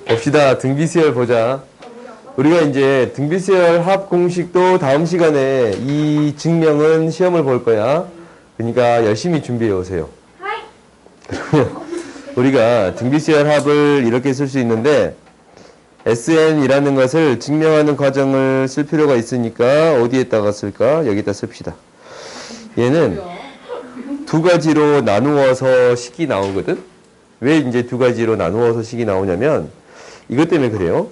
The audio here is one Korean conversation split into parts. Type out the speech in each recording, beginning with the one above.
봅시다. 등비수열 보자. 우리가 이제 등비수열 합 공식도 다음 시간에 이 증명은 시험을 볼 거야. 그러니까 열심히 준비해 오세요. 그러면 우리가 등비수열 합을 이렇게 쓸 수 있는데 SN이라는 것을 증명하는 과정을 쓸 필요가 있으니까 어디에다가 쓸까? 여기다 씁시다. 얘는 두 가지로 나누어서 식이 나오거든? 왜 이제 두 가지로 나누어서 식이 나오냐면 이것 때문에 그래요.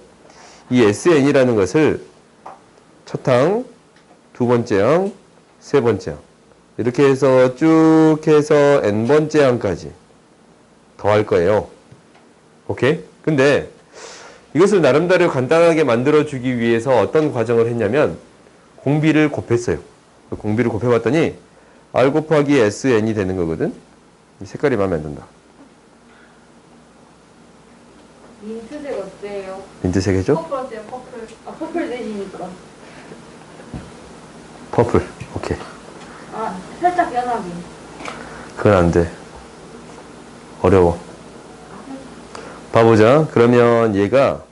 이 SN이라는 것을 첫 항, 두 번째 항, 세 번째 항 이렇게 해서 쭉 해서 n번째 항까지 더할 거예요. 오케이? 근데 이것을 나름대로 간단하게 만들어주기 위해서 어떤 과정을 했냐면 공비를 곱했어요. 공비를 곱해봤더니 R 곱하기 SN이 되는 거거든. 이 색깔이 마음에 안 든다. 민트색 어때요? 민트색 해줘? 퍼플 어때요? 퍼플. 아, 퍼플 대시니까. 퍼플. 오케이. 아, 살짝 연하게. 그건 안 돼. 어려워. 봐보자. 그러면 얘가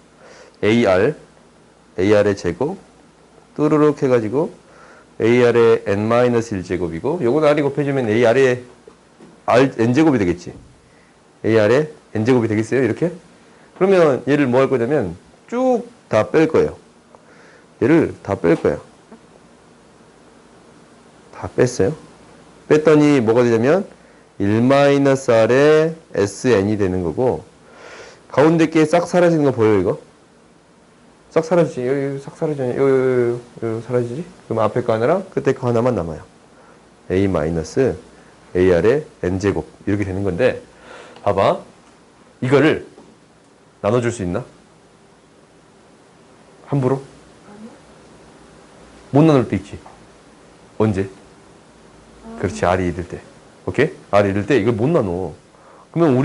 AR의 제곱 뚜루룩 해가지고 AR의 n-1제곱이고 요건 R이 곱해주면 AR의 n제곱이 되겠지. AR의 n제곱이 되겠어요? 이렇게? 그러면 얘를 뭐 할 거냐면 쭉 다 뺄 거예요. 얘를 다 뺄 거야. 다 뺐어요. 뺐더니 뭐가 되냐면 1-R의 SN이 되는 거고 가운데 게 싹 사라지는 거 보여요, 이거? 싹 사라지지? 여기 싹 사라지지? 여기 사라지지? 그럼 앞에 거 하나랑 끝에 거 하나만 남아요. A-AR의 N제곱. 이렇게 되는 건데, 봐봐. 이거를 나눠줄 수 있나? 함부로? 못 나눌 때 있지. 언제? 그렇지, R이 이럴 때. 오케이? R이 이럴 때 이걸 못 나눠. 그러면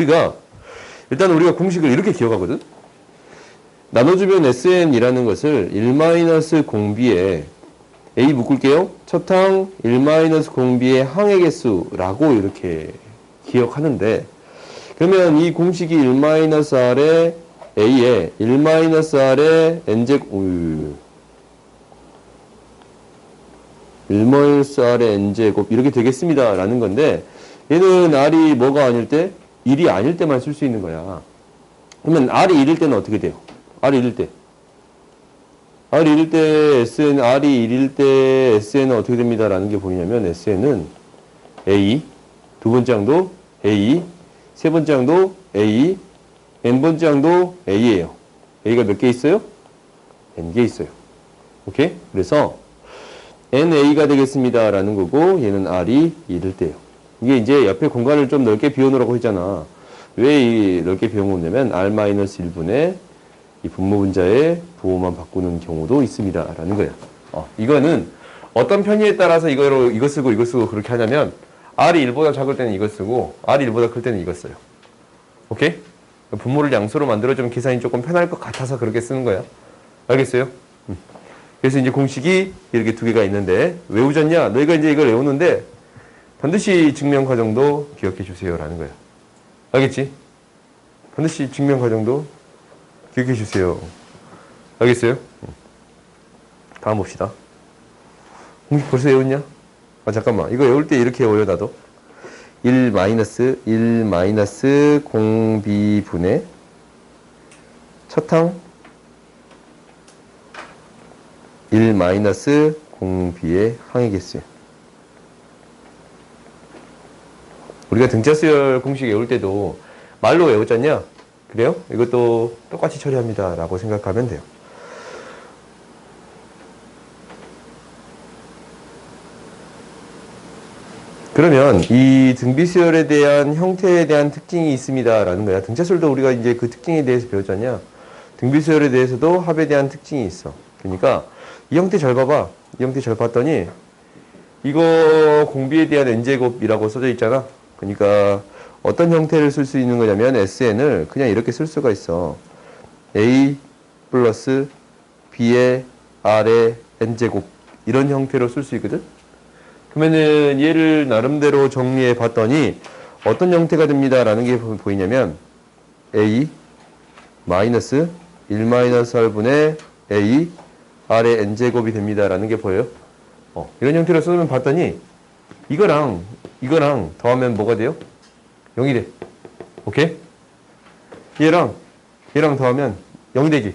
일단 우리가 공식을 이렇게 기억하거든? 나눠주면 SN이라는 것을 1-공비에 A 묶을게요. 첫 항 1-공비의 항의 개수라고 이렇게 기억하는데 그러면 이 공식이 1-R의 A에 1-R의 N제곱 1-R의 N제곱 이렇게 되겠습니다 라는 건데 얘는 R이 뭐가 아닐 때? 1이 아닐 때만 쓸 수 있는 거야. 그러면 R이 1일 때는 어떻게 돼요? R이 1일 때. R이 1일 때 SN, R이 1일 때 SN은 어떻게 됩니다? 라는 게 보이냐면 SN은 A, 두 번째 항도 A, 세 번째 항도 A, n번째 항도 A예요. A가 몇 개 있어요? n개 있어요. 오케이? 그래서 NA가 되겠습니다. 라는 거고 얘는 R이 1일 때예요. 이게 이제 옆에 공간을 좀 넓게 비워놓으라고 했잖아. 왜 이 넓게 비워놓냐면 R-1분의 이 분모분자의 부호만 바꾸는 경우도 있습니다. 라는 거야. 이거는 어떤 편의에 따라서 이거 쓰고 이거 쓰고 그렇게 하냐면 R이 1보다 작을 때는 이거 쓰고 R이 1보다 클 때는 이거 써요. 오케이? 분모를 양수로 만들어주면 계산이 조금 편할 것 같아서 그렇게 쓰는 거야. 알겠어요? 그래서 이제 공식이 이렇게 두 개가 있는데 왜 외우졌냐? 너희가 이제 이걸 외우는데 반드시 증명 과정도 기억해 주세요. 라는 거야. 알겠지? 반드시 증명 과정도 기억해 주세요. 알겠어요? 다음 봅시다. 공식 벌써 외웠냐? 잠깐만. 이거 외울 때 이렇게 외워 나도. 1 공비분의 첫 항 1 공비의 항의 개수. 우리가 등차수열 공식 외울 때도 말로 외웠잖냐? 그래요? 이것도 똑같이 처리합니다. 라고 생각하면 돼요. 그러면 이 등비수열에 대한 형태에 대한 특징이 있습니다. 라는 거야. 등차수열도 우리가 이제 그 특징에 대해서 배웠잖냐? 등비수열에 대해서도 합에 대한 특징이 있어. 그러니까 이 형태 잘 봐봐. 이 형태 잘 봤더니 이거 공비에 대한 n제곱이라고 써져 있잖아. 그러니까 어떤 형태를 쓸 수 있는 거냐면 SN을 그냥 이렇게 쓸 수가 있어. A 플러스 B의 R의 n제곱 이런 형태로 쓸 수 있거든. 그러면은 얘를 나름대로 정리해 봤더니 어떤 형태가 됩니다 라는 게 보이냐면 A 마이너스 1-r분의 a r의 n제곱이 됩니다. 라는 게 보여요. 이런 형태로 쓰면 봤더니 이거랑 더하면 뭐가 돼요? 0이 돼. 오케이? 얘랑 더하면 0이 되지.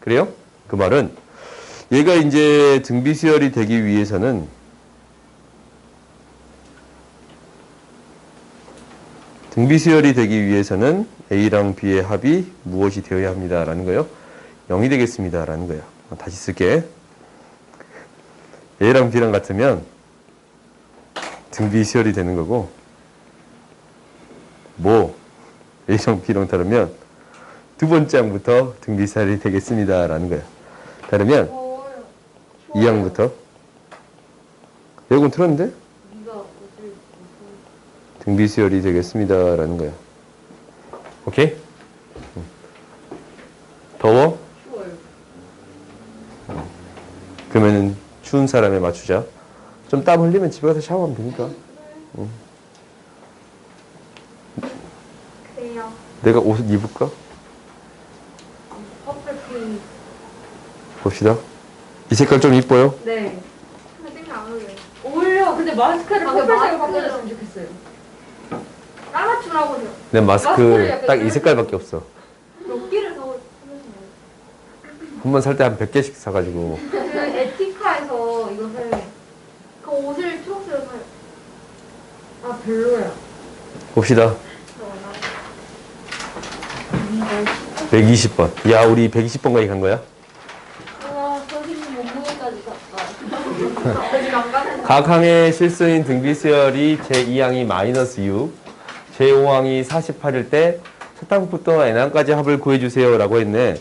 그래요? 그 말은 얘가 이제 등비수열이 되기 위해서는 A랑 B의 합이 무엇이 되어야 합니다. 라는 거예요. 0이 되겠습니다. 라는 거예요. 다시 쓸게. A랑 B랑 같으면 등비수열이 되는 거고, A랑 B랑 다르면 두 번째 항부터 등비수열이 되겠습니다. 라는 거예요. 다르면 2항부터 에어컨 틀었는데? 등비수열이 되겠습니다. 라는 거야. 오케이? 더워? 추워요. 그러면은 추운 사람에 맞추자. 좀 땀 흘리면 집에 가서 샤워하면 되니까. 그래요. 내가 옷을 입을까? 퍼플 핑. 봅시다. 이 색깔 좀 이뻐요? 네. 근데 생각 안 어울려요. 어울려. 근데 마스크를 아, 근데 퍼플색으로 마스크- 바꿔줬으면 좋겠어요. 깔맞춤하고요. 내 마스크를 마스크 약간 딱 이 이런 색깔밖에 없어. 몇 개를 사오셨나요? 한 번 살 때 한 100개씩 사가지고. 그 에티카에서 이것을 그 옷을 초록색으로 사요. 아, 별로야. 봅시다. 120번. 야, 우리 120번까지 간 거야? 우와, 선생님 몸무게까지 갔다. 아직 안 가는 각 항의 실수인 등비수열이 제2항이 -6, 제5항이 48일 때 첫 항부터 n항까지 합을 구해주세요 라고 했네.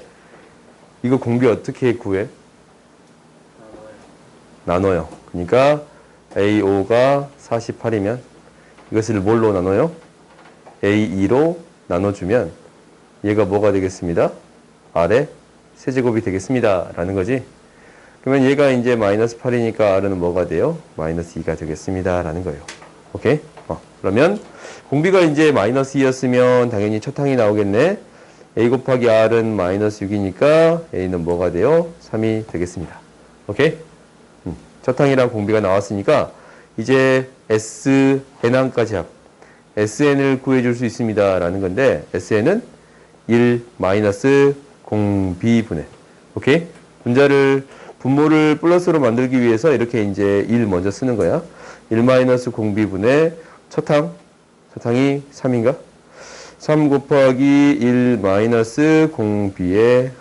이거 공비 어떻게 구해? 나눠요. 그러니까 A5가 48이면 이것을 뭘로 나눠요? A2로 나눠주면 얘가 뭐가 되겠습니다? R의 세제곱이 되겠습니다. 라는 거지. 그러면 얘가 이제 -8이니까 R은 뭐가 돼요? -2가 되겠습니다. 라는 거예요. 오케이? 그러면 공비가 이제 -2였으면 당연히 첫 항이 나오겠네. A 곱하기 R은 -6이니까 A는 뭐가 돼요? 3이 되겠습니다. 오케이? 첫 항이랑 공비가 나왔으니까 이제 SN항까지 합. SN을 구해줄 수 있습니다. 라는 건데 SN은 1 공비분해. 오케이? 분모를 플러스로 만들기 위해서 이렇게 이제 1 먼저 쓰는 거야. 1 공비분의 첫 항이 3인가? 3 곱하기 1 공비의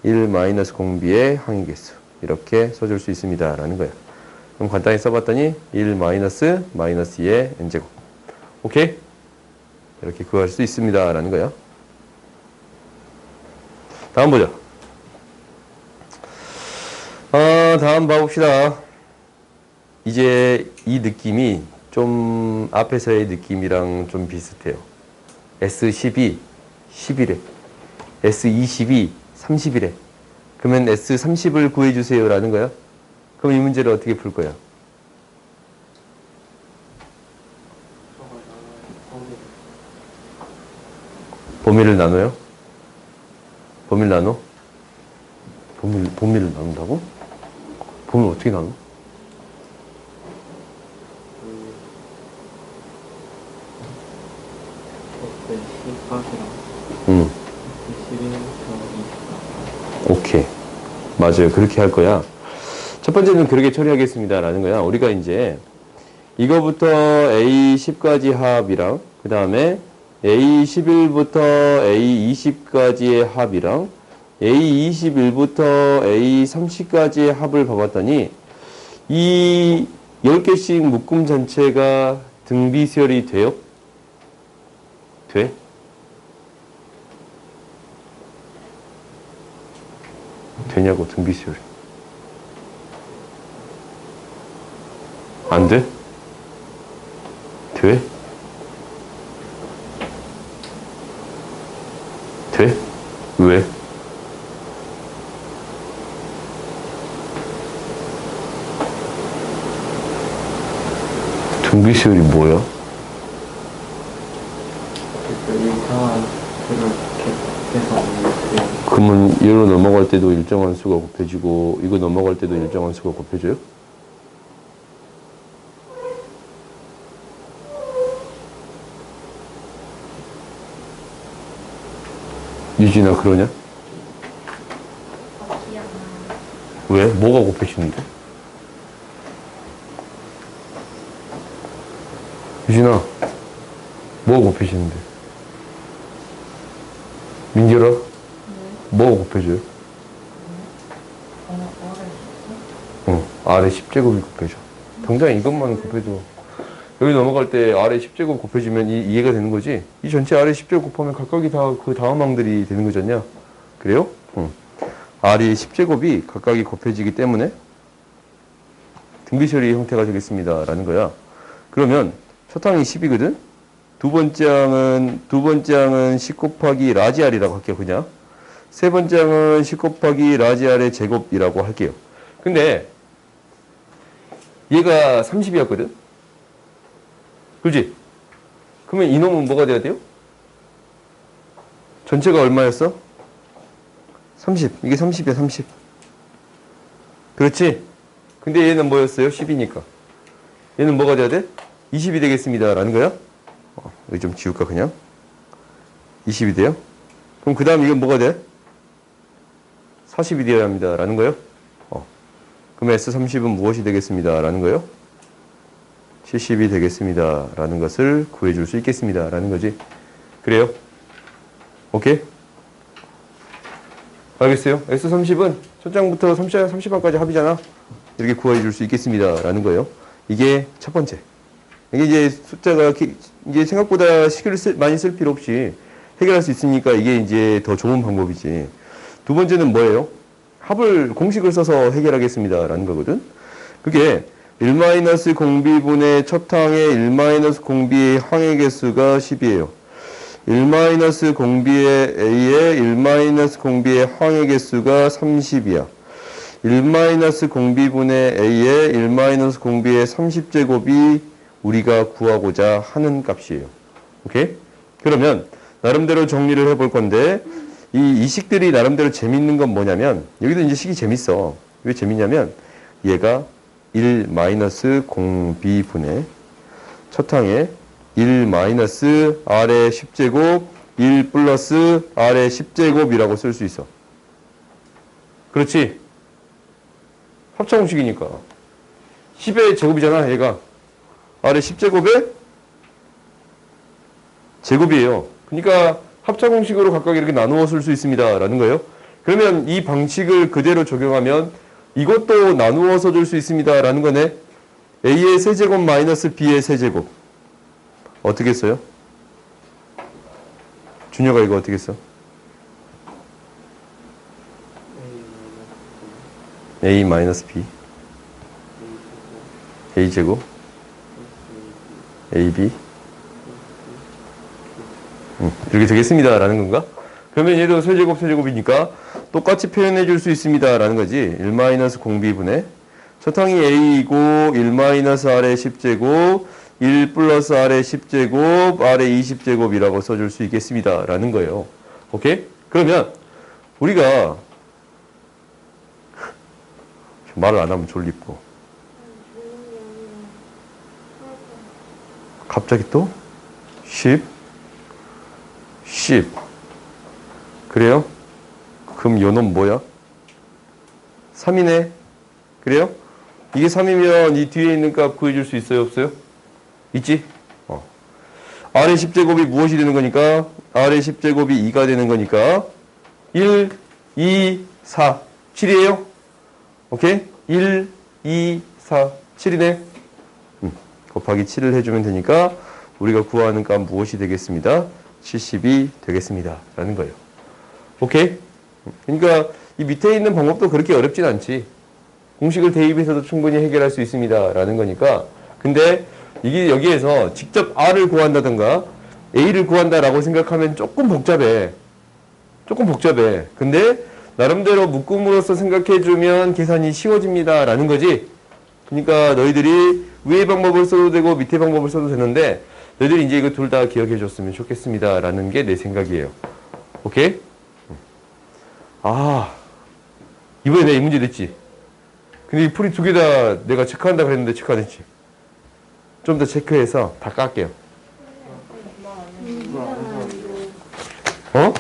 1 공비의 항의개수. 이렇게 써줄 수 있습니다. 라는 거야. 그럼 간단히 써봤더니 1 -2의 n제곱. 오케이? 이렇게 구할 수 있습니다. 라는 거야. 다음 보자. 다음 봐봅시다. 이제 이 느낌이 좀 앞에서의 느낌이랑 좀 비슷해요. S12, 11에. S22, 30이래. 그러면 S30을 구해주세요. 라는 거야. 그럼 이 문제를 어떻게 풀 거야? 범위를 나눠요? 범위를 나눠? 범위를 나눈다고? 범위를 어떻게 나눠? 응. 오케이. 맞아요. 그렇게 할 거야. 첫 번째는 그렇게 처리하겠습니다. 라는 거야. 우리가 이제 이거부터 A10까지 합이랑 그 다음에 A11부터 A20까지의 합이랑 A21부터 A30까지의 합을 봐봤더니 이 10개씩 묶음 전체가 등비수열이 돼요? 돼? 되냐고, 등비수열이. 안 돼? 돼? 돼? 왜? 등비수열이 뭐야? 이상한 그걸 이렇게 그러면 얘로 넘어갈 때도 일정한 수가 곱해지고 이거 넘어갈 때도 일정한 수가 곱해져요? 유진아 그러냐? 왜? 뭐가 곱해지는데? 유진아 뭐가 곱해지는데? 민결아 뭐가 곱해져요? 아래 10제곱이 곱해져. 당장 이것만 곱해도 여기 넘어갈 때 아래 10제곱 곱해지면 이해가 되는 거지? 이 전체 아래 10제곱 곱하면 각각이 다 그 다음 항들이 되는 거잖냐? 그래요? R이 10제곱이 각각이 곱해지기 때문에 등비処리 형태가 되겠습니다. 라는 거야. 그러면 첫 항이 10이거든? 두 번째 항은 10 곱하기 라지 R이라고 할게요. 그냥. 세 번째 항은 10 곱하기 라지 R의 제곱이라고 할게요. 근데 얘가 30이었거든? 그지? 그러면 이놈은 뭐가 돼야 돼요? 전체가 얼마였어? 30. 이게 30이야, 30. 그렇지? 근데 얘는 뭐였어요? 10이니까. 얘는 뭐가 돼야 돼? 20이 되겠습니다. 라는 거야? 여기 좀 지울까, 그냥? 20이 돼요? 그럼 그 다음 이건 뭐가 돼? 40이 되어야 합니다. 라는 거요? 그럼 S30은 무엇이 되겠습니다. 라는 거요? 70이 되겠습니다. 라는 것을 구해줄 수 있겠습니다. 라는 거지. 그래요? 오케이? 알겠어요? S30은 첫 장부터 30항까지 합이잖아. 이렇게 구해줄 수 있겠습니다. 라는 거예요. 이게 첫 번째. 이게 이제 숫자가 이제 생각보다 시계를 많이 쓸 필요 없이 해결할 수 있으니까 이게 이제 더 좋은 방법이지. 두 번째는 뭐예요? 합을 공식을 써서 해결하겠습니다. 라는 거거든. 그게 1-공비분의 첫 항의 1-공비의 항의 개수가 10이에요. 1-공비의 A의 1-공비의 항의 개수가 30이야. 1-공비분의 A의 1-공비의 30제곱이 우리가 구하고자 하는 값이에요. 오케이? 그러면 나름대로 정리를 해볼 건데 이 식들이 나름대로 재밌는 건 뭐냐면 여기도 이제 식이 재밌어. 왜 재밌냐면 얘가 1-공비분의 첫 항에 1-r의 10제곱 1 플러스 r의 10제곱이라고 쓸 수 있어. 그렇지? 합차공식이니까 10의 제곱이잖아. 얘가 r의 10제곱의 제곱이에요. 그러니까 합차공식으로 각각 이렇게 나누어 쓸 수 있습니다. 라는 거예요. 그러면 이 방식을 그대로 적용하면 이것도 나누어서 줄 수 있습니다. 라는 거네. A의 세제곱 마이너스 B의 세제곱. 어떻게 써요? 준혁아 이거 어떻게 써? A 마이너스 B A제곱 AB 이렇게 되겠습니다. 라는 건가? 그러면 얘도 세제곱 세제곱이니까 똑같이 표현해 줄 수 있습니다. 라는 거지. 1-공비분의 첫 항이 A이고 1-r의 10제곱 1 플러스 r의 10제곱 r의 20제곱이라고 써줄 수 있겠습니다. 라는 거예요. 오케이? 그러면 우리가 말을 안 하면 졸립고 갑자기 또 10 그래요? 그럼 요놈 뭐야? 3이네. 그래요? 이게 3이면 이 뒤에 있는 값 구해줄 수 있어요? 없어요? 있지? r의 10제곱이 무엇이 되는 거니까? r의 10제곱이 2가 되는 거니까 1, 2, 4, 7이에요? 오케이? 1, 2, 4, 7이네. 곱하기 7을 해주면 되니까 우리가 구하는 값 무엇이 되겠습니다? 70이 되겠습니다. 라는 거예요. 오케이? 그러니까 이 밑에 있는 방법도 그렇게 어렵진 않지. 공식을 대입해서도 충분히 해결할 수 있습니다. 라는 거니까. 근데 이게 여기에서 직접 R을 구한다든가 A를 구한다라고 생각하면 조금 복잡해. 근데 나름대로 묶음으로써 생각해주면 계산이 쉬워집니다. 라는 거지. 그러니까 너희들이 위의 방법을 써도 되고 밑에 방법을 써도 되는데 너희들이 이제 이거 둘 다 기억해 줬으면 좋겠습니다. 라는 게 내 생각이에요. 오케이? 아, 이번에 내가 이 문제 냈지. 근데 이 풀이 두 개 다 내가 체크한다 그랬는데 체크 안 했지. 좀 더 체크해서 다 깎게요. 어?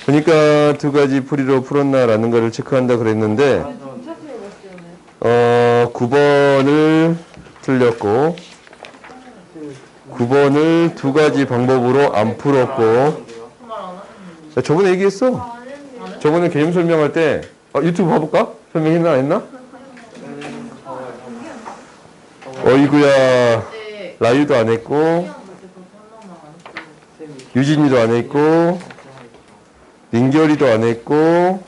그러니까 두 가지 풀이로 풀었나라는 거를 체크한다 그랬는데 9번을 틀렸고 9번을 두 가지 방법으로 안 풀었고 야, 저번에 얘기했어. 저번에 개념 설명할 때 유튜브 봐볼까? 설명했나 안 했나? 어이구야 라유도 안 했고 유진이도 안 했고 민결이도 안 했고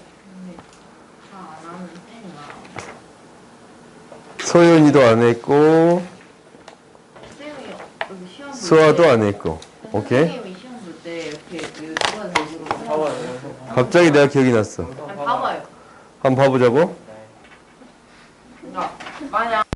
소연이도 안 했고 수아도 안 했고. 오케이? 선생님이 시험 볼 때 이렇게 그 두가 대주로 갑자기 내가 기억이 났어. 봐봐요. 한번 봐보자고. 그러니까 만약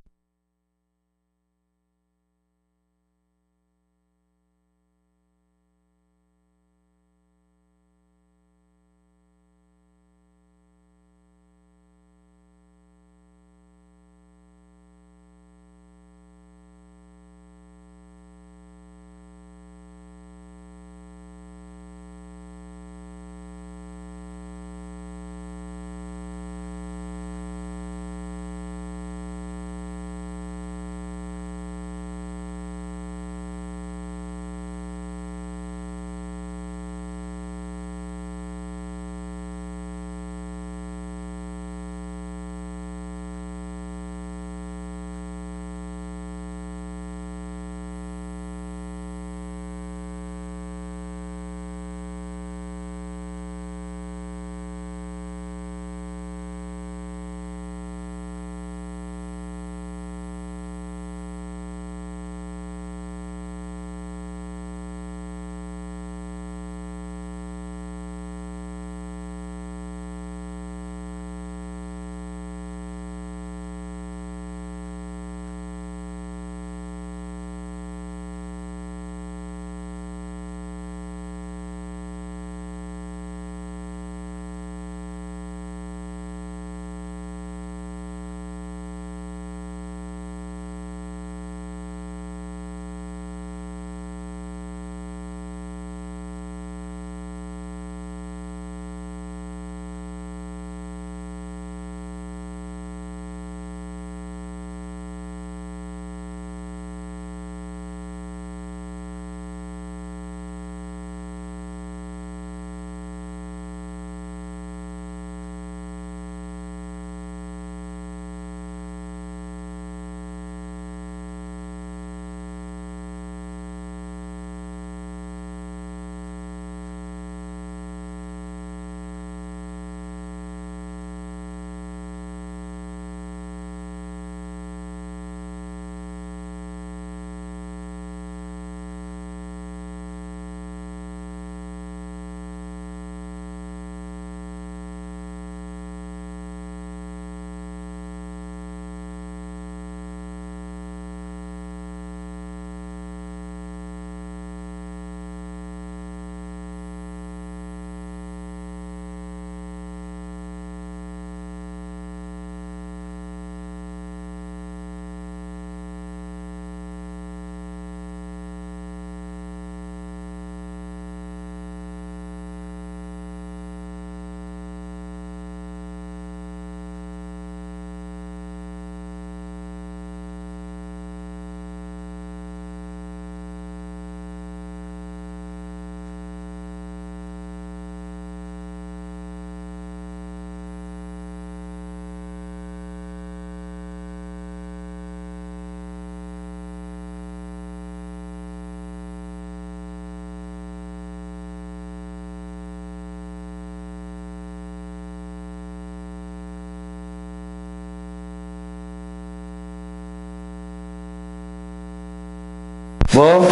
뭐?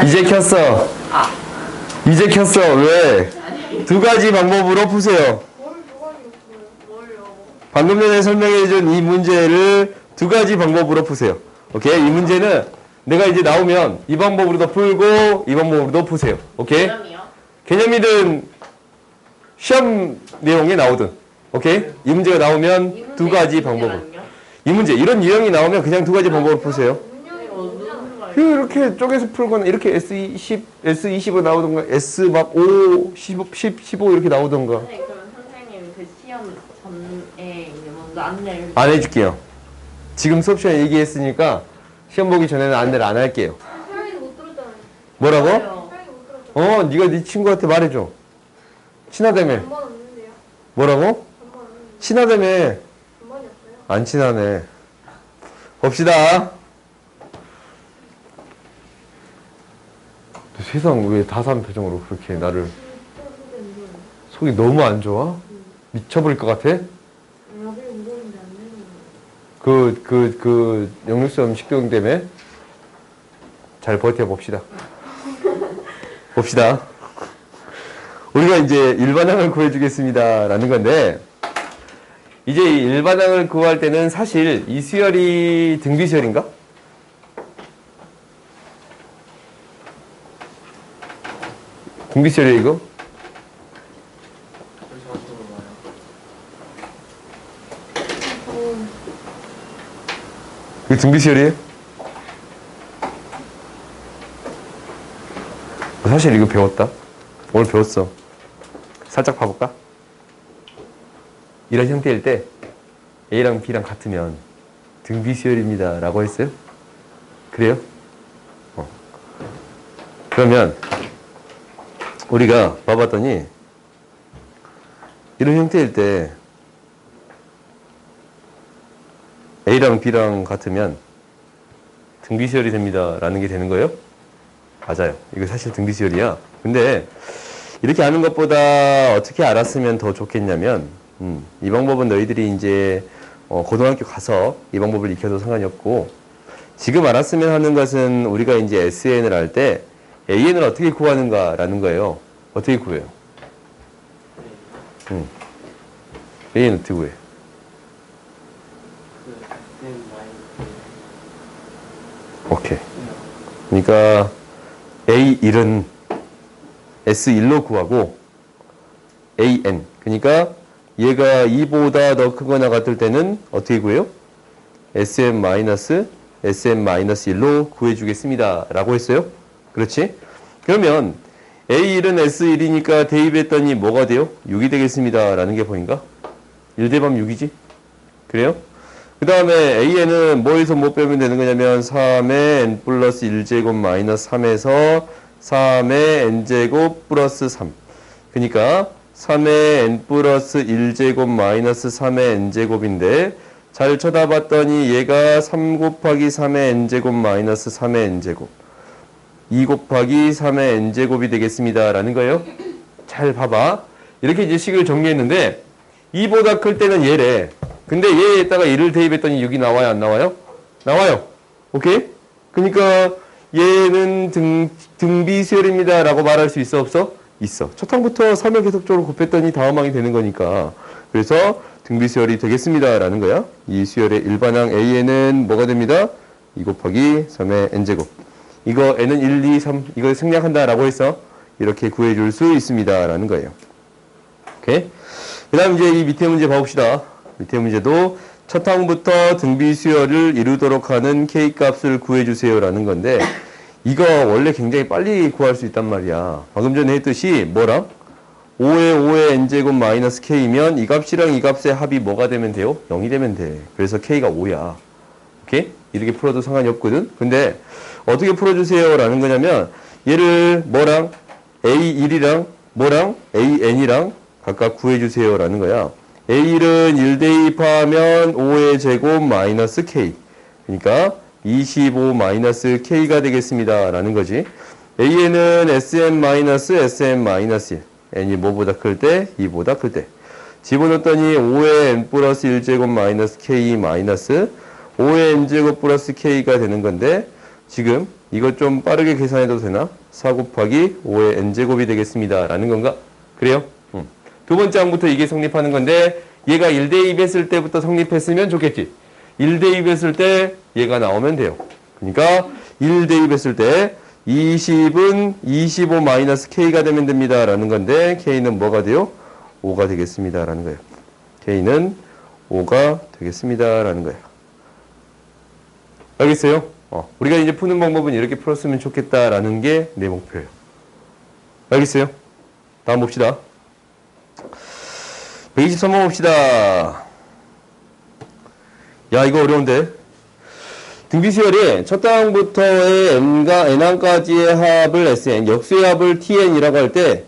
이제 켰어. 이제 켰어. 왜? 두 가지 방법으로 푸세요. 방금 전에 설명해준 이 문제를 두 가지 방법으로 푸세요. 오케이? 이 문제는 내가 이제 나오면 이 방법으로도 풀고 이 방법으로도 푸세요. 오케이? 개념이요? 개념이든 시험 내용에 나오든, 오케이? 이 문제가 나오면 두 가지 방법을. 이 문제, 이런 유형이 나오면 그냥 두 가지 방법을 푸세요. 이렇게 쪼개서 풀거나, 이렇게 S20, S20으로 나오던가, S 막 5, 15 이렇게 나오던가. 네, 그럼 선생님 그 시험 전에 이제 먼저 안내를 안 해줄게요. 지금 수업 시간에 얘기했으니까 시험 보기 전에는 안내를 안 할게요. 소영이도 못 들었잖아요. 뭐라고? 해요. 소영이 못 들었잖아요. 네가 네 친구한테 말해줘. 친하다며. 전번 없는데요. 뭐라고? 전번 없는데. 친하다며. 전번이 없어요. 안 친하네. 봅시다. 세상 왜 다산 표정으로 그렇게 나를 속이 너무 안 좋아? 미쳐버릴 것 같아? 야비 운동인데 안 되는 거. 그 역류성 식도염 때문에 잘 버텨봅시다. 봅시다. 우리가 이제 일반항을 구해주겠습니다 라는 건데, 이제 이 일반항을 구할 때는 사실 이 수열이 등비수열인가? 등비수열이야 이거? 이거 등비수열이에요? 사실 이거 배웠다. 오늘 배웠어. 살짝 봐볼까? 이런 형태일 때 A랑 B랑 같으면 등비수열입니다 라고 했어요? 그래요? 그러면 우리가 봐봤더니 이런 형태일 때 A랑 B랑 같으면 등비수열이 됩니다 라는 게 되는 거예요? 맞아요. 이거 사실 등비수열이야. 근데 이렇게 아는 것보다 어떻게 알았으면 더 좋겠냐면, 이 방법은 너희들이 이제 고등학교 가서 이 방법을 익혀도 상관이 없고, 지금 알았으면 하는 것은 우리가 이제 SN을 할 때 AN을 어떻게 구하는가라는 거예요. 어떻게 구해요? AN 어떻게 구해? 오케이. 그러니까 A1은 S1로 구하고 AN, 그러니까 얘가 2보다 더 크거나 같을 때는 어떻게 구해요? SM-SM-1로 구해주겠습니다 라고 했어요. 그렇지? 그러면 A1은 S1이니까 대입했더니 뭐가 돼요? 6이 되겠습니다 라는 게 보인가? 1대밤 6이지? 그래요? 그 다음에 AN은 뭐에서 뭐 빼면 되는 거냐면 3의 N 플러스 1제곱 마이너스 3에서 3의 N제곱 플러스 3. 그러니까 3의 N 플러스 1제곱 마이너스 3의 N제곱인데, 잘 쳐다봤더니 얘가 3 곱하기 3의 N제곱 마이너스 3의 N제곱, 2 곱하기 3의 N제곱이 되겠습니다 라는 거예요. 잘 봐봐. 이렇게 이제 식을 정리했는데 2보다 클 때는 얘래. 근데 얘에다가 1을 대입했더니 6이 나와요 안 나와요? 나와요. 오케이? 그러니까 얘는 등비수열입니다 라고 말할 수 있어 없어? 있어. 첫 항부터 3을 계속적으로 곱했더니 다음 항이 되는 거니까. 그래서 등비수열이 되겠습니다 라는 거야. 이 수열의 일반항 AN은 뭐가 됩니다? 2 곱하기 3의 N제곱. 이거 N은 1, 2, 3 이걸 생략한다 라고 해서 이렇게 구해줄 수 있습니다 라는 거예요. 오케이? 그 다음 이제 이 밑에 문제 봐봅시다. 밑에 문제도 첫 항부터 등비수열을 이루도록 하는 K값을 구해주세요 라는 건데, 이거 원래 굉장히 빨리 구할 수 있단 말이야. 방금 전에 했듯이 뭐랑? 5의 5의 N제곱 마이너스 K면 이 값이랑 이 값의 합이 뭐가 되면 돼요? 0이 되면 돼. 그래서 K가 5야. 오케이? 이렇게 풀어도 상관이 없거든. 근데 어떻게 풀어주세요 라는 거냐면, 얘를 뭐랑? A1이랑 뭐랑? AN이랑 각각 구해주세요 라는 거야. A1은 1 대입하면 5의 제곱 마이너스 K. 그러니까 25 마이너스 K가 되겠습니다 라는 거지. AN은 SM-SM-1. n이 뭐보다 클 때? 2보다 클 때. 집어넣었더니 5의 n 플러스 1제곱 마이너스 K 마이너스 5의 n제곱 플러스 K가 되는 건데, 지금 이거 좀 빠르게 계산해도 되나? 4 곱하기 5의 n제곱이 되겠습니다 라는 건가? 그래요? 두 번째 항부터 이게 성립하는 건데, 얘가 1대입했을 때부터 성립했으면 좋겠지. 1대입했을 때 얘가 나오면 돼요. 그러니까 1대입했을 때 20은 25 마이너스 K가 되면 됩니다 라는 건데, K는 뭐가 돼요? 5가 되겠습니다라는 거예요. K는 5가 되겠습니다라는 거예요. 알겠어요? 우리가 이제 푸는 방법은 이렇게 풀었으면 좋겠다라는 게 내 목표예요. 알겠어요? 다음 봅시다. 123번 봅시다. 야, 이거 어려운데. 등비수열이 첫 항부터의 n항까지의 합을 sn, 역수의 합을 tn이라고 할 때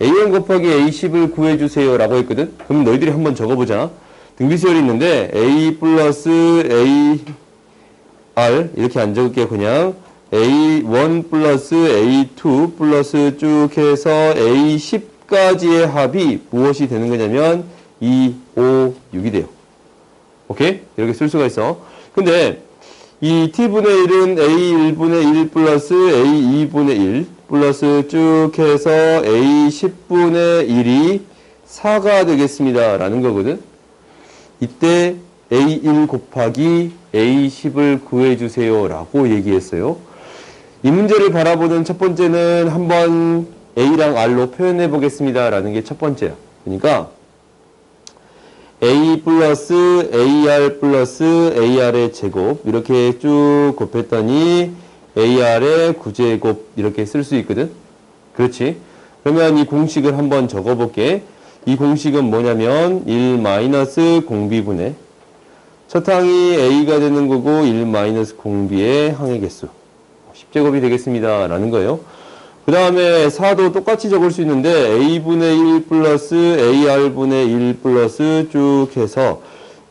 a1 곱하기 a10을 구해주세요 라고 했거든. 그럼 너희들이 한번 적어보자. 등비수열이 있는데 a 플러스 ar 이렇게 안 적을게. 그냥 a1 플러스 a2 플러스 쭉 해서 a10까지의 합이 무엇이 되는 거냐면 2, 5, 6이 돼요. 오케이? 이렇게 쓸 수가 있어. 근데 이 t분의 1은 a1분의 1 플러스 a2분의 1 플러스 쭉 해서 a10분의 1이 4가 되겠습니다 라는 거거든. 이때 a1 곱하기 a10을 구해주세요 라고 얘기했어요. 이 문제를 바라보는 첫 번째는 한번 a랑 r로 표현해 보겠습니다 라는 게 첫 번째야. 그러니까 a 플러스 ar 플러스 ar의 제곱 이렇게 쭉 곱했더니 ar의 9제곱 이렇게 쓸 수 있거든. 그렇지? 그러면 이 공식을 한번 적어볼게. 이 공식은 뭐냐면 1 마이너스 공비분의 첫 항이 a가 되는 거고 1 마이너스 공비의 항의 개수 10제곱이 되겠습니다 라는 거예요. 그 다음에 4도 똑같이 적을 수 있는데 a분의 1 플러스 ar분의 1 플러스 쭉 해서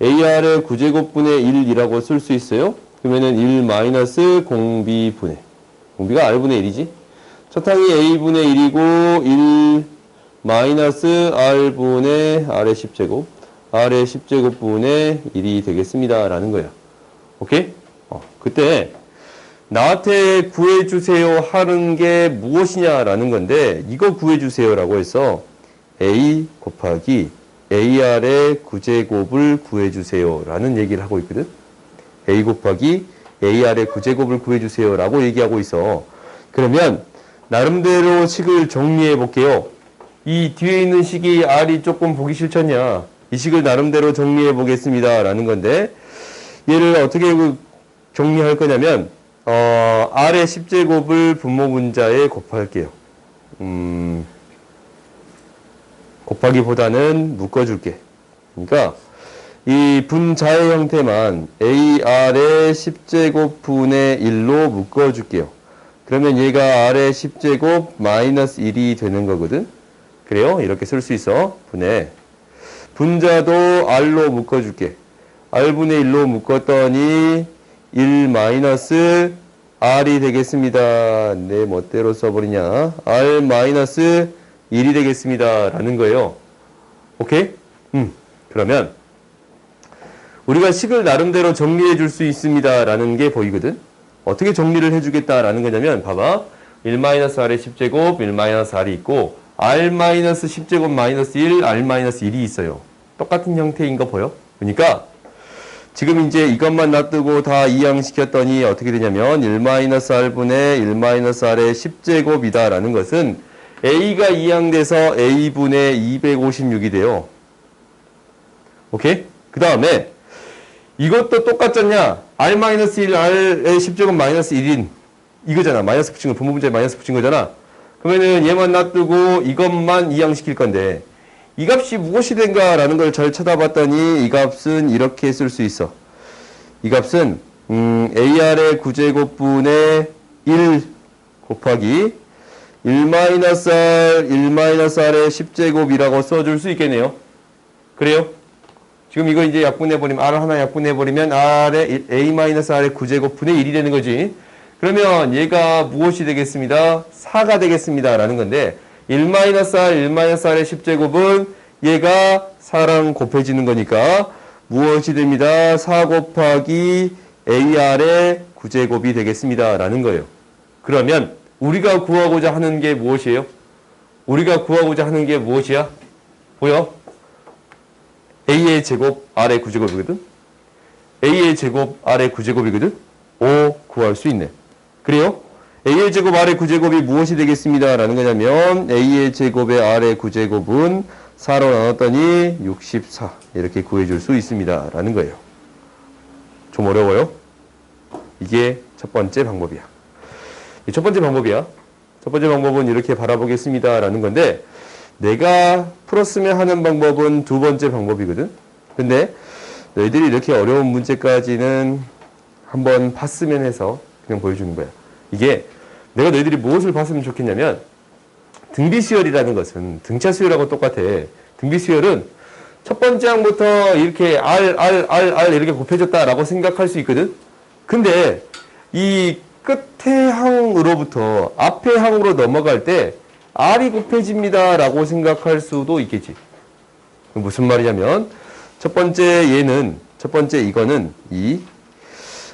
ar의 9제곱분의 1이라고 쓸 수 있어요. 그러면은 1 마이너스 공비분의 공비가 r분의 1이지. 첫 항이 a분의 1이고 1 마이너스 r분의 r의 10제곱 r의 10제곱분의 1이 되겠습니다 라는 거야. 오케이? 그때 나한테 구해주세요 하는 게 무엇이냐라는 건데 이거 구해주세요라고 해서 a 곱하기 ar의 9제곱을 구해주세요라는 얘기를 하고 있거든. a 곱하기 ar의 9제곱을 구해주세요라고 얘기하고 있어. 그러면 나름대로 식을 정리해 볼게요. 이 뒤에 있는 식이 r이 조금 보기 싫잖냐. 이 식을 나름대로 정리해 보겠습니다 라는 건데 얘를 어떻게 정리할 거냐면 r의 10제곱을 분모 분자에 곱할게요. 곱하기보다는 묶어줄게. 그러니까 이 분자의 형태만 ar의 10제곱 분의 1로 묶어줄게요. 그러면 얘가 r의 10제곱 마이너스 1이 되는 거거든. 그래요? 이렇게 쓸 수 있어. 분의 분자도 r로 묶어줄게. r분의 1로 묶었더니 1 마이너스 r이 되겠습니다. 내 멋대로 써버리냐. r 마이너스 1이 되겠습니다. 라는 거예요. 오케이? 그러면 우리가 식을 나름대로 정리해 줄 수 있습니다. 라는 게 보이거든. 어떻게 정리를 해주겠다 라는 거냐면 봐봐. 1 마이너스 r의 10제곱 1 마이너스 r이 있고 r 마이너스 10제곱 마이너스 1 r 마이너스 1이 있어요. 똑같은 형태인 거 보여? 그러니까 지금 이제 이것만 놔두고 다 이항시켰더니 어떻게 되냐면 1-r분의 1-r의 10제곱이다 라는 것은 a가 이항돼서 a분의 256이 돼요. 오케이? 그 다음에 이것도 똑같잖냐. r-1, r의 10제곱 마이너스 1인 이거잖아. 마이너스 붙인 거, 분모분자에 마이너스 붙인 거잖아. 그러면은 얘만 놔두고 이것만 이항시킬 건데 이 값이 무엇이 된가 라는 걸 잘 쳐다봤더니 이 값은 이렇게 쓸 수 있어. 이 값은 ar의 9제곱분의 1 곱하기 1-r, 1-r의 10제곱이라고 써줄 수 있겠네요. 그래요? 지금 이거 이제 약분해버리면 r 하나 약분해버리면 r의 a-r의 9제곱분의 1이 되는 거지. 그러면 얘가 무엇이 되겠습니다? 4가 되겠습니다 라는 건데 1-r, 1-r의 10제곱은 얘가 4랑 곱해지는 거니까 무엇이 됩니다? 4 곱하기 ar의 9제곱이 되겠습니다 라는 거예요. 그러면 우리가 구하고자 하는 게 무엇이에요? 우리가 구하고자 하는 게 무엇이야? 보여? a의 제곱 r의 9제곱이거든? a의 제곱 r의 9제곱이거든? 5 구할 수 있네. 그래요? a의 제곱 r의 9제곱이 무엇이 되겠습니다 라는 거냐면 a의 제곱의 r의 9제곱은 4로 나눴더니 64 이렇게 구해줄 수 있습니다 라는 거예요. 좀 어려워요? 이게 첫 번째 방법이야. 이 첫 번째 방법이야. 첫 번째 방법은 이렇게 바라보겠습니다 라는 건데 내가 풀었으면 하는 방법은 두 번째 방법이거든. 근데 너희들이 이렇게 어려운 문제까지는 한번 봤으면 해서 그냥 보여주는 거야. 이게 내가 너희들이 무엇을 봤으면 좋겠냐면 등비수열이라는 것은 등차 수열하고 똑같아. 등비수열은 첫 번째 항부터 이렇게 R 이렇게 곱해졌다라고 생각할 수 있거든. 근데 이 끝에 항으로부터 앞에 항으로 넘어갈 때 R이 곱해집니다 라고 생각할 수도 있겠지. 무슨 말이냐면 첫 번째 이거는 이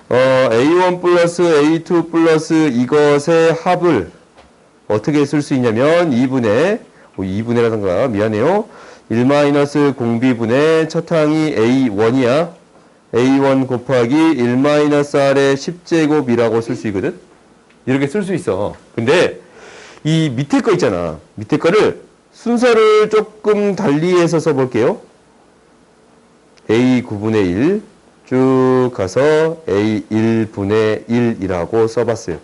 A1 플러스 A2 플러스 이것의 합을 어떻게 쓸 수 있냐면 2분의라던가 미안해요. 1 마이너스 공비분의 첫 항이 A1이야. A1 곱하기 1 마이너스 R의 10제곱이라고 쓸 수 있거든. 이렇게 쓸 수 있어. 근데 이 밑에 거 있잖아. 밑에 거를 순서를 조금 달리해서 써볼게요. A 9분의 1 쭉 가서 A 1분의 1이라고 써봤어요.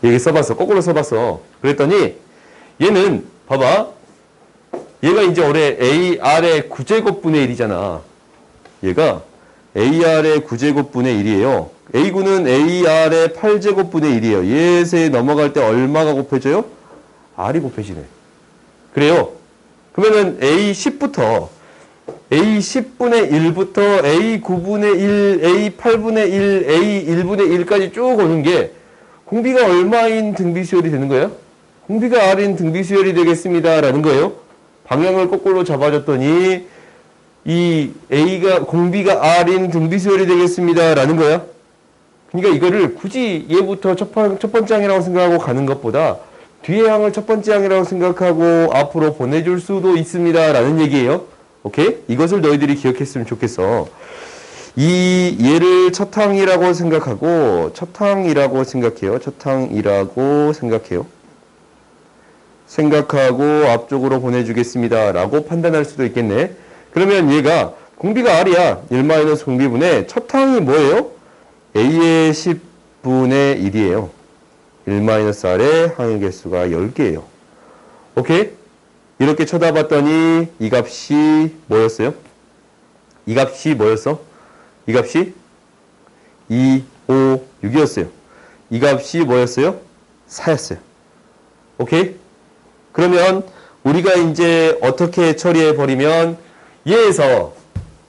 여기 써봤어. 거꾸로 써봤어. 그랬더니 얘는 봐봐. 얘가 이제 원래 AR의 9제곱분의 1이잖아. 얘가 AR의 9제곱분의 1이에요. A9는 AR의 8제곱분의 1이에요. 얘에 넘어갈 때 얼마가 곱해져요? R이 곱해지네. 그래요. 그러면은 A10분의 1부터 A9분의 1, A8분의 1, A1분의 1까지 쭉 오는 게 공비가 얼마인 등비수열이 되는 거예요? 공비가 R인 등비수열이 되겠습니다. 라는 거예요. 방향을 거꾸로 잡아줬더니 이 공비가 R인 등비수열이 되겠습니다. 라는 거야. 그러니까 이거를 굳이 얘부터 첫 번째 항이라고 생각하고 가는 것보다 뒤에 항을 첫 번째 항이라고 생각하고 앞으로 보내줄 수도 있습니다. 라는 얘기예요. 오케이? 이것을 너희들이 기억했으면 좋겠어. 얘를 첫 항이라고 생각해요. 생각하고 앞쪽으로 보내주겠습니다. 라고 판단할 수도 있겠네. 그러면 얘가 공비가 R이야. 1 공비분의 첫 항이 뭐예요? A의 10분의 1이에요. 1 R의 항의 개수가 10개예요. 오케이? 이렇게 쳐다봤더니 이 값이 뭐였어요? 이 값이 2, 5, 6이었어요. 이 값이 뭐였어요? 4였어요. 오케이? 그러면 우리가 이제 어떻게 처리해 버리면 얘에서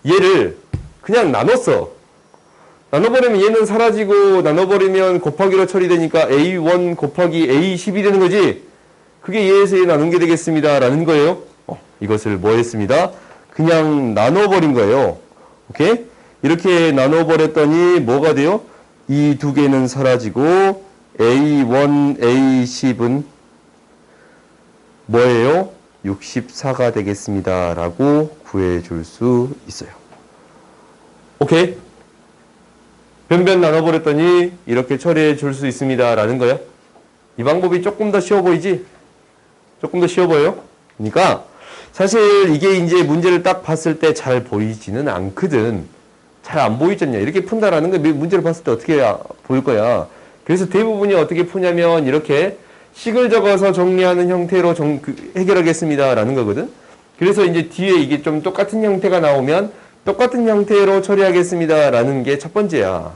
얘를 그냥 나눴어. 나눠버리면 얘는 사라지고 나눠버리면 곱하기로 처리되니까 A1 곱하기 A10이 되는 거지. 그게 얘에서 얘 나눈 게 되겠습니다. 라는 거예요. 이것을 뭐 했습니다? 그냥 나눠버린 거예요. 오케이? 이렇게 나눠버렸더니 뭐가 돼요? 이 두 개는 사라지고 A1, A10은 뭐예요? 64가 되겠습니다. 라고 구해줄 수 있어요. 오케이? 변변 나눠버렸더니 이렇게 처리해 줄 수 있습니다. 라는 거야. 이 방법이 조금 더 쉬워 보이지? 조금 더 쉬워 보여요? 그러니까 사실 이게 이제 문제를 딱 봤을 때 잘 보이지는 않거든. 잘 안 보이잖냐. 이렇게 푼다라는 거 문제를 봤을 때 어떻게 보일 거야. 그래서 대부분이 어떻게 푸냐면 이렇게 식을 적어서 정리하는 형태로 해결하겠습니다. 라는 거거든. 그래서 이제 뒤에 이게 좀 똑같은 형태가 나오면 똑같은 형태로 처리하겠습니다. 라는 게 첫 번째야.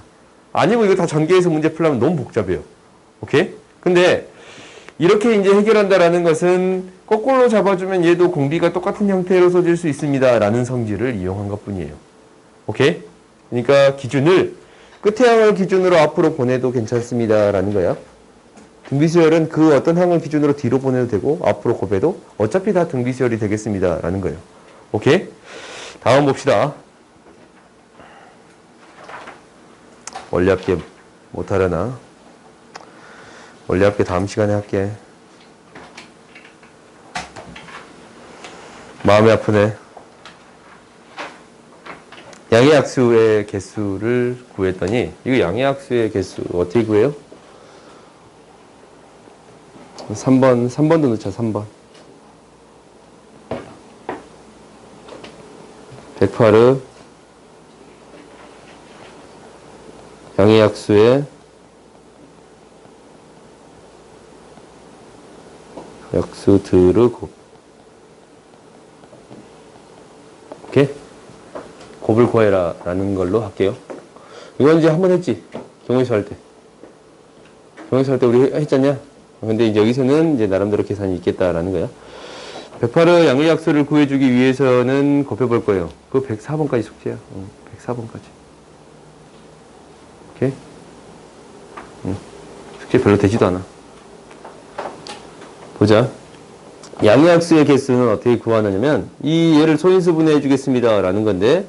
아니고 이거 다 전개해서 문제 풀려면 너무 복잡해요. 오케이? 근데 이렇게 이제 해결한다라는 것은 거꾸로 잡아주면 얘도 공비가 똑같은 형태로 써질 수 있습니다. 라는 성질을 이용한 것 뿐이에요. 오케이? 그러니까 기준을 끝에 항을 기준으로 앞으로 보내도 괜찮습니다. 라는 거야. 등비수열은 그 어떤 항을 기준으로 뒤로 보내도 되고 앞으로 곱해도 어차피 다 등비수열이 되겠습니다. 라는 거예요. 오케이? 다음 봅시다. 원리합계 못하려나? 원리합계 다음 시간에 할게. 마음이 아프네. 양의학수의 개수를 구했더니 이거 양의학수의 개수 어떻게 구해요? 3번도 넣자, 3번. 108의 양의 약수의 약수들의 곱. 오케이? 곱을 구해라 라는 걸로 할게요. 이건 이제 한번 했지. 경우에서 할 때. 경우에서 할 때 우리 했잖냐? 근데 이제 여기서는 이제 나름대로 계산이 있겠다라는 거야. 108의 양의 약수를 구해주기 위해서는 곱해볼 거예요. 그거 104번까지 숙제야. 104번까지. 오케이? 숙제 별로 되지도 않아. 보자. 양의 약수의 개수는 어떻게 구하느냐면 이 얘를 소인수 분해해 주겠습니다 라는 건데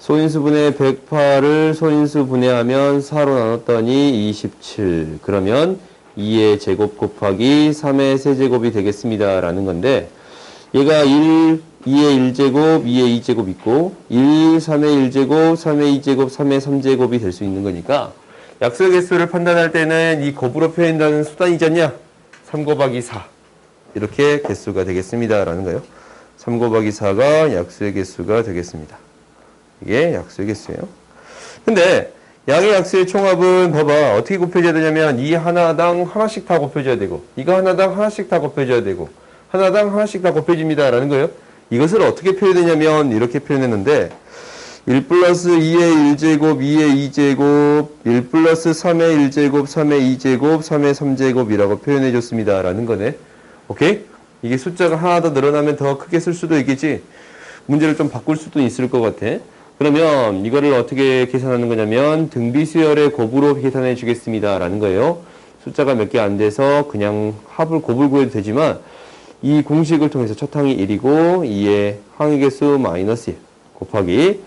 소인수 분해 108을 소인수 분해하면 4로 나눴더니 27. 그러면 2의 제곱 곱하기 3의 세제곱이 되겠습니다 라는 건데 얘가 1, 2의 1제곱, 2의 2제곱 있고 1, 3의 1제곱, 3의 2제곱, 3의 3제곱이 될 수 있는 거니까 약수의 개수를 판단할 때는 이 곱으로 표현하는 수단이지 않냐? 3 곱하기 4 이렇게 개수가 되겠습니다 라는 거예요. 3 곱하기 4가 약수의 개수가 되겠습니다. 이게 약수의 개수예요. 근데 양의 약수의 총합은 봐봐 어떻게 곱해줘야 되냐면 이 하나당 하나씩 다 곱해줘야 되고 이거 하나당 하나씩 다 곱해줘야 되고 하나당 하나씩 다 곱해집니다 라는 거예요. 이것을 어떻게 표현되냐면 이렇게 표현했는데 1 플러스 2의 1제곱 2의 2제곱 1 플러스 3의 1제곱 3의 2제곱 3의 3제곱이라고 표현해줬습니다 라는 거네. 오케이? 이게 숫자가 하나 더 늘어나면 더 크게 쓸 수도 있겠지. 문제를 좀 바꿀 수도 있을 것 같아. 그러면 이거를 어떻게 계산하는 거냐면 등비수열의 곱으로 계산해 주겠습니다 라는 거예요. 숫자가 몇 개 안 돼서 그냥 곱을 구해도 되지만 이 공식을 통해서 첫 항이 1이고 2의 항의 개수 마이너스 1 곱하기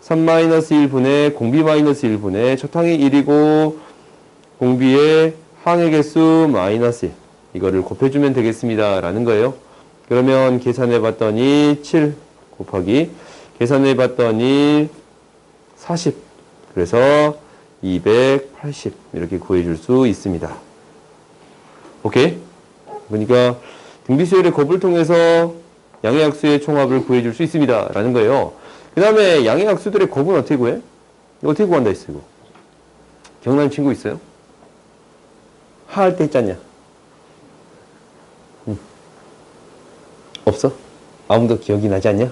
3 마이너스 1분의 공비 마이너스 1분의 첫 항이 1이고 공비의 항의 개수 마이너스 1 이거를 곱해주면 되겠습니다 라는 거예요. 그러면 계산해 봤더니 7 곱하기 계산해 봤더니 40 그래서 280 이렇게 구해줄 수 있습니다. 오케이? 그러니까 등비수열의 곱을 통해서 양의 약수의 총합을 구해줄 수 있습니다 라는 거예요. 그 다음에 양의 약수들의 곱은 어떻게 구해? 이거 어떻게 구한다 했어 이거? 기억나는 친구 있어요? 하할 때 했잖냐? 없어? 아무도 기억이 나지 않냐?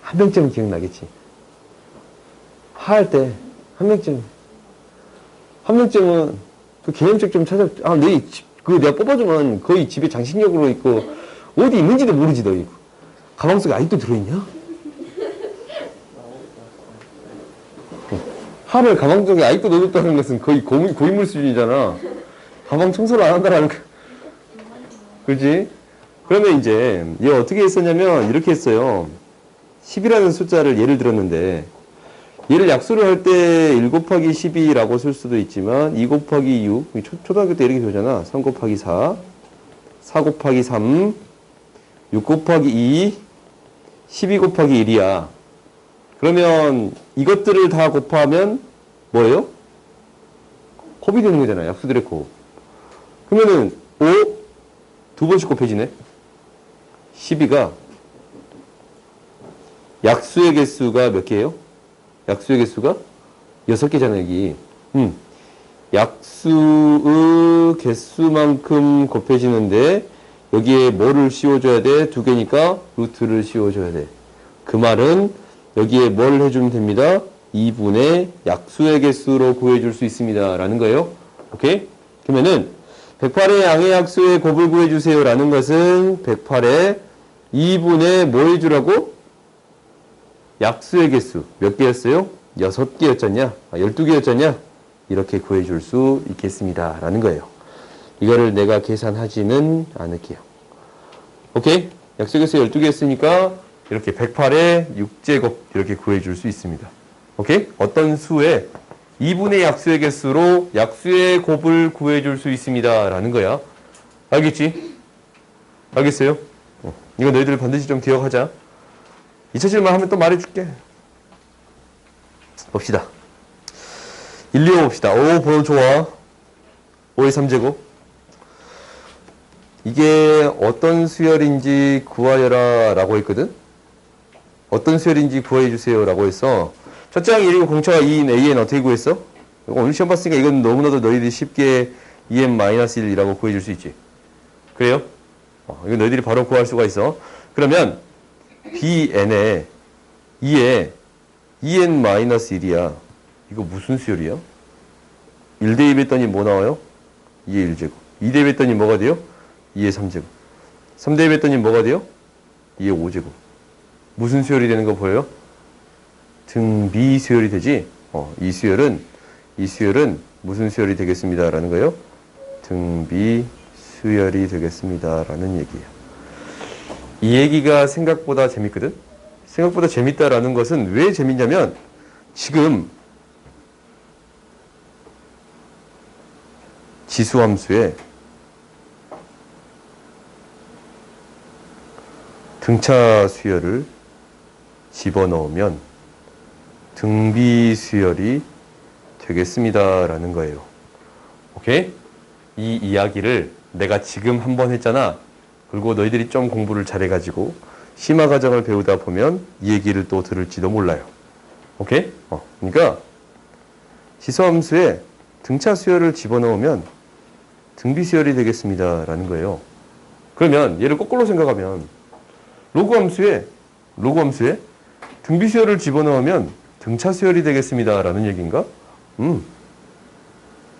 한 명쯤은 기억나겠지. 하할 때 한 명쯤은 그 개념책 좀 찾아. 내가 뽑아주면 거의 집에 장식력으로 있고 어디 있는지도 모르지 너 이거. 가방 속에 아직도 들어있냐? 하를 가방 속에 아직도 넣어뒀다는 것은 거의 고인물 수준이잖아. 가방 청소를 안 한다라는 거. 그렇지? 그러면 이제 얘 어떻게 했었냐면 이렇게 했어요. 10이라는 숫자를 예를 들었는데 얘를 약수를 할 때 1 곱하기 12라고 쓸 수도 있지만 2 곱하기 6 초등학교 때 이렇게 배우잖아. 3 곱하기 4 4 곱하기 3 6 곱하기 2 12 곱하기 1이야. 그러면 이것들을 다 곱하면 뭐예요? 곱이 되는 거잖아. 약수들의 곱. 그러면은 5 두 번씩 곱해지네. 12가 약수의 개수가 몇 개예요? 약수의 개수가 6개잖아 여기. 약수의 개수만큼 곱해지는데 여기에 뭐를 씌워줘야 돼? 2개니까 루트를 씌워줘야 돼. 그 말은 여기에 뭘 해주면 됩니다. 2분의 약수의 개수로 구해줄 수 있습니다 라는 거예요. 오케이? 그러면은 108의 양의 약수의 곱을 구해주세요 라는 것은 108의 2분의 뭐 해주라고? 약수의 개수 몇 개였어요? 6개였잖냐? 12개였잖냐? 이렇게 구해줄 수 있겠습니다 라는 거예요. 이거를 내가 계산하지는 않을게요. 오케이? 약수의 개수 12개였으니까 이렇게 108의 6제곱 이렇게 구해줄 수 있습니다. 오케이? 어떤 수의 2분의 약수의 개수로 약수의 곱을 구해줄 수 있습니다 라는 거야. 알겠지? 알겠어요? 이거 너희들 반드시 좀 기억하자. 2차실만 하면 또 말해줄게. 봅시다. 1, 2, 5 봅시다. 5 번호 좋아. 5의 3제곱. 이게 어떤 수열인지 구하여라 라고 했거든? 어떤 수열인지 구해 주세요 라고 했어. 첫째 항이 1이고 공차가 2인 AN 어떻게 구했어? 이거 오늘 시험 봤으니까 이건 너무나도 너희들이 쉽게 EN-1이라고 구해줄 수 있지. 그래요? 이거 너희들이 바로 구할 수가 있어. 그러면 BN에 2에 EN-1이야. 이거 무슨 수열이야? 1대입 했더니 뭐 나와요? 2의 1제곱. 2대입 했더니 뭐가 돼요? 2의 3제곱. 3대입 했더니 뭐가 돼요? 2의 5제곱. 무슨 수열이 되는 거 보여요? 등비 수열이 되지? 이 수열은 무슨 수열이 되겠습니다. 라는 거예요? 등비 수열이 되겠습니다. 라는 얘기예요. 이 얘기가 생각보다 재밌거든? 생각보다 재밌다라는 것은 왜 재밌냐면 지금 지수함수에 등차 수열을 집어넣으면 등비 수열이 되겠습니다. 라는 거예요. 오케이? 이 이야기를 내가 지금 한번 했잖아. 그리고 너희들이 좀 공부를 잘해가지고 심화 과정을 배우다 보면 이 얘기를 또 들을지도 몰라요. 오케이? 그러니까 지수함수에 등차 수열을 집어넣으면 등비 수열이 되겠습니다. 라는 거예요. 그러면 얘를 거꾸로 생각하면 로그 함수에 등비 수열을 집어넣으면 등차 수열이 되겠습니다. 라는 얘기인가?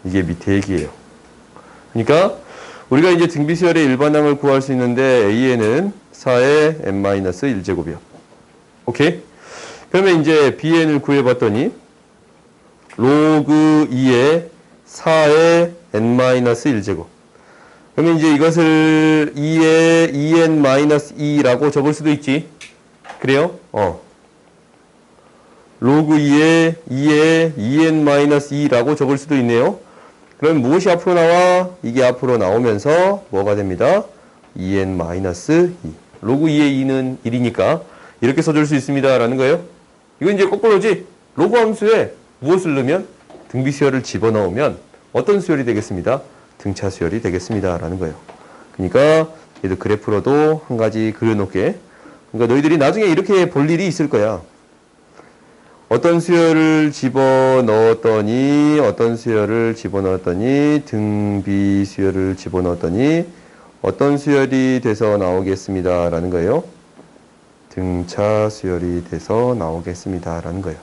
이게 밑에 얘기예요. 그러니까 우리가 이제 등비 수열의 일반항을 구할 수 있는데 AN은 4의 n-1제곱이요. 오케이? 그러면 이제 BN을 구해봤더니 로그 2의 4의 n-1제곱. 그러면 이제 이것을 2의 en-2라고 적을 수도 있지. 그래요? 로그 2의 en-2라고 적을 수도 있네요. 그럼 무엇이 앞으로 나와? 이게 앞으로 나오면서 뭐가 됩니다? en-2. 로그 2의 2는 1이니까 이렇게 써줄 수 있습니다. 라는 거예요. 이건 이제 거꾸로지. 로그 함수에 무엇을 넣으면? 등비 수열을 집어넣으면 어떤 수열이 되겠습니다? 등차 수열이 되겠습니다. 라는 거예요. 그러니까 얘도 그래프로도 한 가지 그려놓게. 그러니까 너희들이 나중에 이렇게 볼 일이 있을 거야. 어떤 수열을 집어넣었더니 등비 수열을 집어넣었더니 어떤 수열이 돼서 나오겠습니다. 라는 거예요. 등차 수열이 돼서 나오겠습니다. 라는 거예요.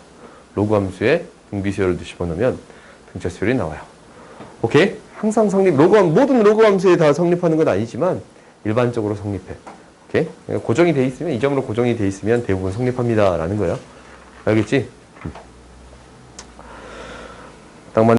로그 함수에 등비 수열을 집어넣으면 등차 수열이 나와요. 오케이? 항상 모든 로그 함수에 다 성립하는 건 아니지만 일반적으로 성립해. 오케이? 고정이 돼 있으면, 이 점으로 고정이 돼 있으면 대부분 성립합니다. 라는 거예요. 알겠지?